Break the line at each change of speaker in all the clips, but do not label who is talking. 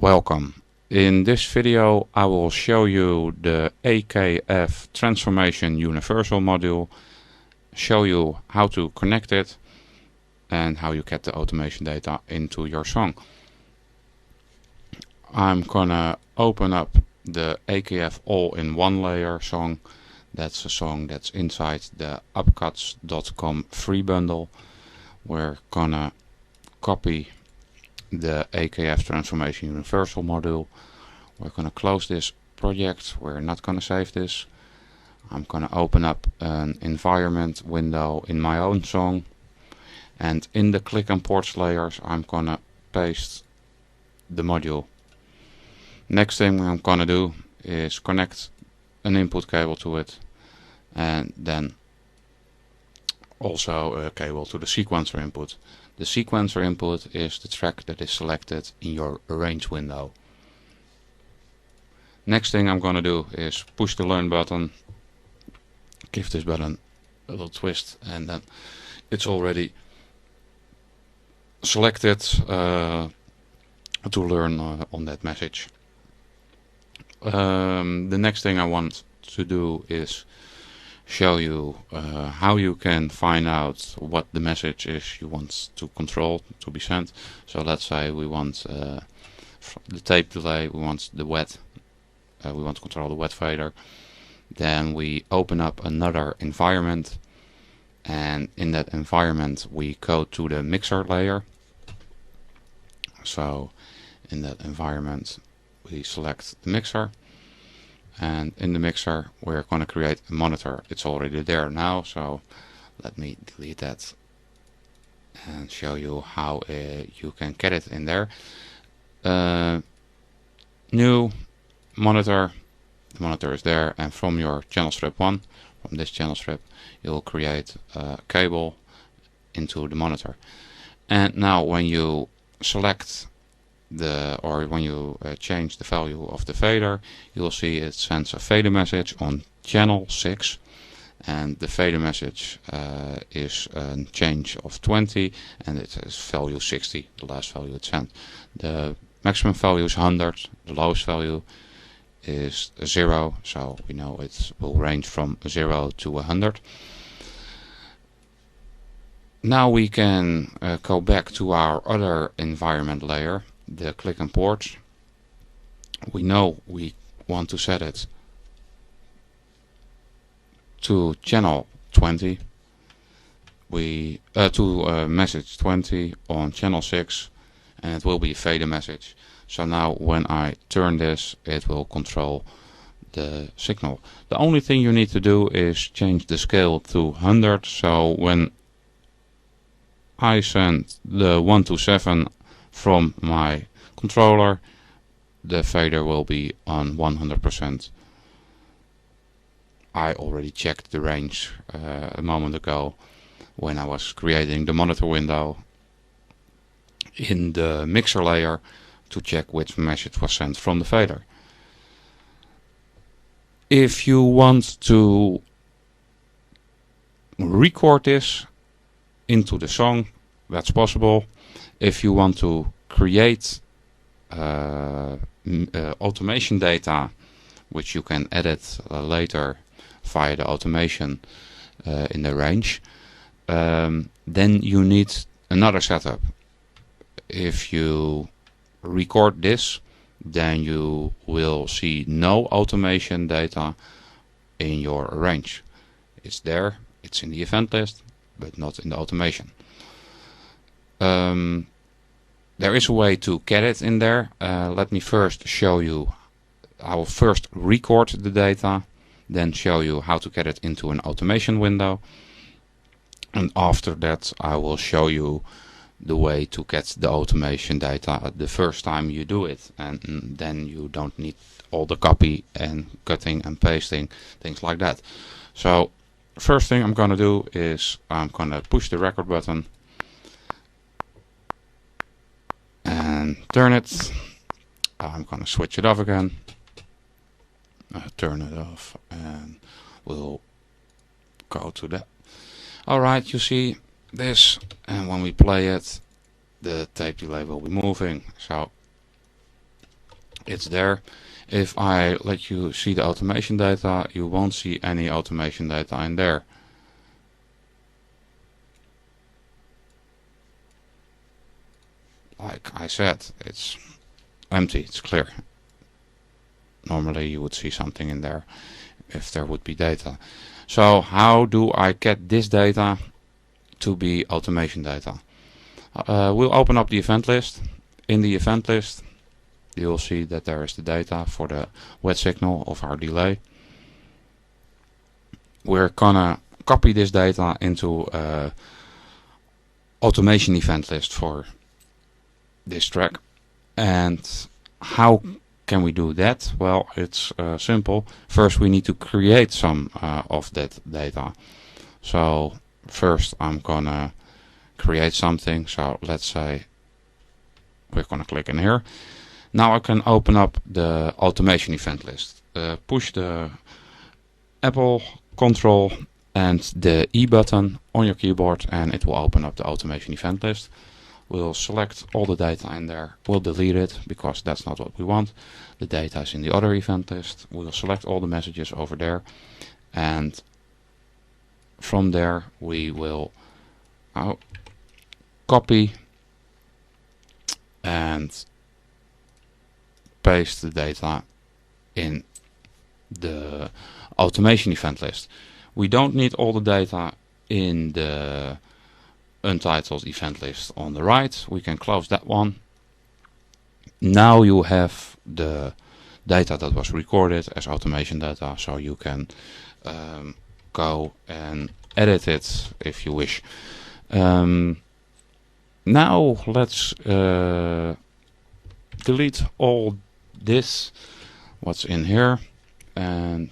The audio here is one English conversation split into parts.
Welcome. In this video I will show you the AKF transformation universal module, show you how to connect it and how you get the automation data into your song. I'm gonna open up the AKF all-in-one layer song. That's a song that's inside the upcuts.com free bundle. We're gonna copy the AKF transformation universal module. We're going to close this project. We're not going to save this. I'm going to open up an environment window in my own song, and in the click and ports layers I'm going to paste the module. Next thing I'm going to do is connect an input cable to it, and then also a cable to the sequencer input. The sequencer input is the track that is selected in your arrange window. Next thing I'm going to do is push the learn button, give this button a little twist, and then it's already selected to learn on that message. The next thing I want to do is show you how you can find out what the message is you want to control to be sent. So let's say we want the tape delay, we want the wet, we want to control the wet fader. Then we open up another environment, and in that environment we go to the mixer layer. So in that environment we select the mixer, and in the mixer we're going to create a monitor. It's already there now, so let me delete that and show you how you can get it in there. New monitor, the monitor is there, and from your channel strip 1, from this channel strip, you'll create a cable into the monitor. And now when you select when you change the value of the fader, you'll see it sends a fader message on channel 6, and the fader message is a change of 20, and it is value 60, the last value it sent. The maximum value is 100, the lowest value is 0, so we know it will range from 0 to 100. Now we can go back to our other environment layer, the click and port. We know we want to set it to channel 20, to message 20 on channel 6, and it will be a fader message. So now when I turn this, it will control the signal. The only thing you need to do is change the scale to 100, so when I send the 1 to 7 from my controller, the fader will be on 100%. I already checked the range a moment ago when I was creating the monitor window in the mixer layer to check which message was sent from the fader. If you want to record this into the song, that's possible. If you want to create automation data, which you can edit later via the automation in the range, then you need another setup. If you record this, then you will see no automation data in your range. It's there, it's in the event list, but not in the automation. There is a way to get it in there. Let me first show you. I will first record the data, then show you how to get it into an automation window, and after that I will show you the way to get the automation data the first time you do it, and then you don't need all the copy and cutting and pasting, things like that. So first thing I'm going to do is I'm going to push the record button and turn it. I'm going to switch it off again, turn it off, and we'll go to that. Alright, you see this, and when we play it, the tape delay will be moving. So it's there. If I let you see the automation data, you won't see any automation data in there. Like I said, it's empty, it's clear. Normally you would see something in there if there would be data. So how do I get this data to be automation data? We'll open up the event list. In the event list you'll see that there is the data for the wet signal of our delay. We're gonna copy this data into automation event list for this track. And how can we do that? Well, it's simple. First we need to create some of that data. So first I'm gonna create something. So let's say we're gonna click in here. Now I can open up the automation event list. Push the Apple Control and the E button on your keyboard and it will open up the automation event list. We'll select all the data in there. We'll delete it because that's not what we want. The data is in the other event list. We'll select all the messages over there. And from there we will copy and paste the data in the automation event list. We don't need all the data in the untitled event list on the right. We can close that one. Now you have the data that was recorded as automation data, so you can go and edit it if you wish. Now let's delete all this what's in here, and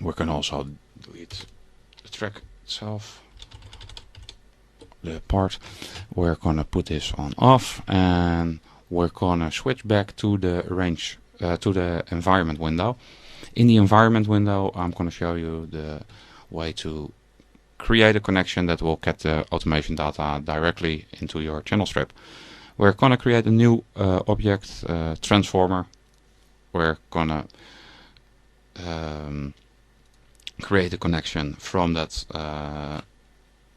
we can also delete the track itself, the part. We're gonna put this on off and we're gonna switch back to the range to the environment window. In the environment window I'm gonna show you the way to create a connection that will get the automation data directly into your channel strip. We're gonna create a new object, transformer. We're gonna create a connection from that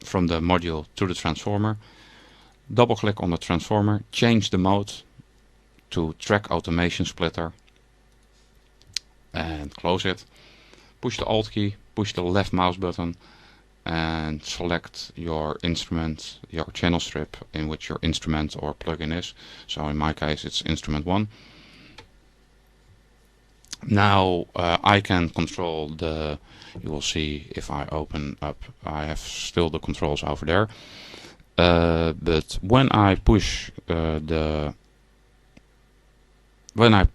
from the module to the transformer. Double click on the transformer, change the mode to track automation splitter and close it. Push the Alt key, push the left mouse button and select your instrument, your channel strip in which your instrument or plugin is. So in my case it's instrument 1. Now I can control the, you will see if I open up, I have still the controls over there. But when I push when I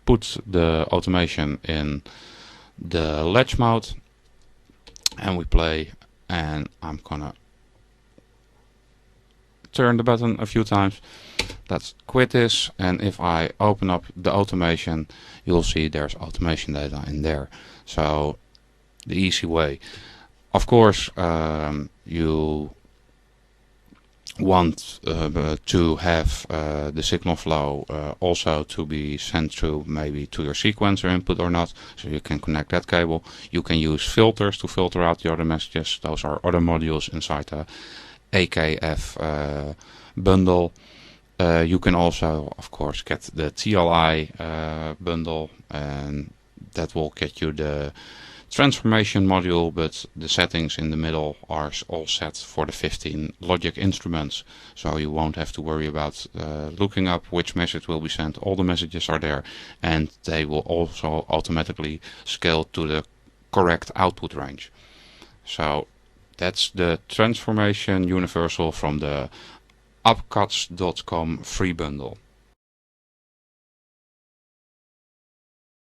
put the automation in the latch mode and we play, and I'm gonna turn the button a few times, let's quit this, and if I open up the automation you'll see there's automation data in there. So the easy way, of course, you want to have the signal flow also to be sent through maybe to your sequencer input or not, so you can connect that cable. You can use filters to filter out the other messages. Those are other modules inside the AKF bundle. You can also of course get the TLI bundle, and that will get you the transformation module, but the settings in the middle are all set for the 15 logic instruments, so you won't have to worry about looking up which message will be sent. All the messages are there, and they will also automatically scale to the correct output range. So that's the transformation universal from the upcuts.com free bundle.